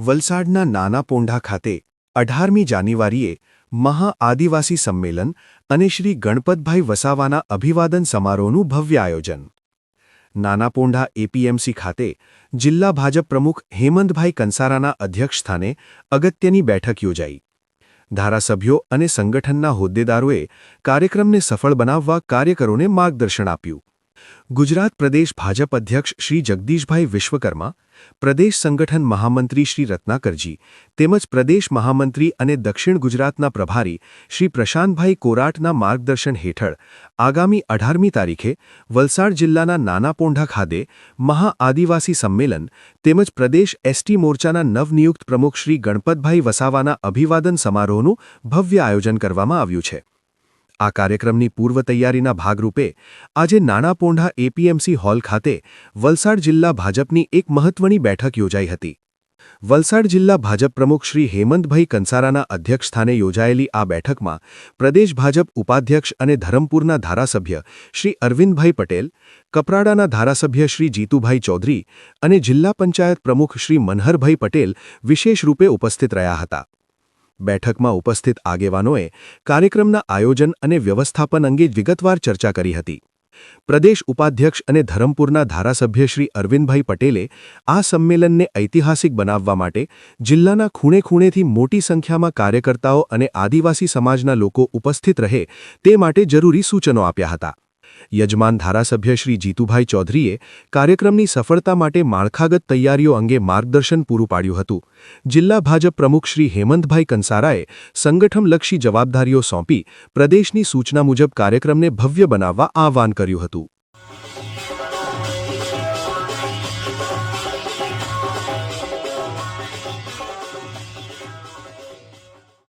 વલસાડના નાના પોંઢા ખાતે 18મી જાન્યુઆરીએ મહાઆદિવાસી સંમેલન અને શ્રી ગણપતભાઈ વસાવાના અભિવાદન સમારોહનું ભવ્ય આયોજન. નાના પોંઢા એપીએમસી ખાતે જિલ્લા ભાજપ પ્રમુખ હેમંતભાઈ કંસારાના અધ્યક્ષસ્થાને અગત્યની બેઠક યોજાઈ. ધારાસભ્યો અને સંગઠનના હોદ્દેદારોએ કાર્યક્રમને સફળ બનાવવા કાર્યકરોને માર્ગદર્શન આપ્યું. ગુજરાત પ્રદેશ ભાજપ અધ્યક્ષ શ્રી જગદીશભાઈ વિશ્વકર્મા, પ્રદેશ સંગઠન મહામંત્રી શ્રી રત્નાકરજી તેમજ પ્રદેશ મહામંત્રી અને દક્ષિણ ગુજરાતના પ્રભારી શ્રી પ્રશાંતભાઈ કોરાટના માર્ગદર્શન હેઠળ આગામી 18મી તારીખે વલસાડ જિલ્લાના નાના પોંઢા ખાતે મહાઆદિવાસી સંમેલન તેમજ પ્રદેશ એસટી મોરચાના નવનિયુક્ત પ્રમુખ શ્રી ગણપતભાઈ વસાવાના અભિવાદન સમારોહનું ભવ્ય આયોજન કરવામાં આવ્યું છે. આ કાર્યક્રમની પૂર્વ તૈયારીના ભાગરૂપે આજે નાના પોંઢા એપીએમસી હોલ ખાતે વલસાડ જિલ્લા ભાજપની એક મહત્વની બેઠક યોજાઈ હતી. વલસાડ જિલ્લા ભાજપ પ્રમુખ શ્રી હેમંતભાઈ કંસારાના અધ્યક્ષસ્થાને યોજાયેલી આ બેઠકમાં પ્રદેશ ભાજપ ઉપાધ્યક્ષ અને ધરમપુરના ધારાસભ્ય શ્રી અરવિંદભાઈ પટેલ, કપરાડાના ધારાસભ્ય શ્રી જીતુભાઈ ચૌધરી અને જિલ્લા પંચાયત પ્રમુખ શ્રી મનહરભાઈ પટેલ વિશેષ રૂપે ઉપસ્થિત રહ્યા હતા. બેઠકમાં ઉપસ્થિત આગેવાનોએ કાર્યક્રમના આયોજન અને વ્યવસ્થાપન અંગે વિગતવાર ચર્ચા કરી હતી. પ્રદેશ ઉપાધ્યક્ષ અને ધરમપુરના ધારાસભ્ય શ્રી અરવિંદભાઈ પટેલે આ સંમેલનને ઐતિહાસિક બનાવવા માટે જિલ્લાના ખૂણે-ખૂણેથી મોટી સંખ્યામાં કાર્યકર્તાઓ અને આદિવાસી સમાજના લોકો ઉપસ્થિત રહે તે માટે જરૂરી સૂચનો આપ્યા હતા. યજમાન ધારાસભ્ય શ્રી જીતુભાઈ ચૌધરીએ કાર્યક્રમની સફળતા માટે માળખાગત તૈયારીઓ અંગે માર્ગદર્શન પૂરું પાડ્યું હતું. જિલ્લા ભાજપ પ્રમુખ શ્રી હેમંતભાઈ કંસારાએ સંગઠનલક્ષી જવાબદારીઓ સોંપી પ્રદેશની સૂચના મુજબ કાર્યક્રમને ભવ્ય બનાવવા આહ્વાન કર્યું હતું.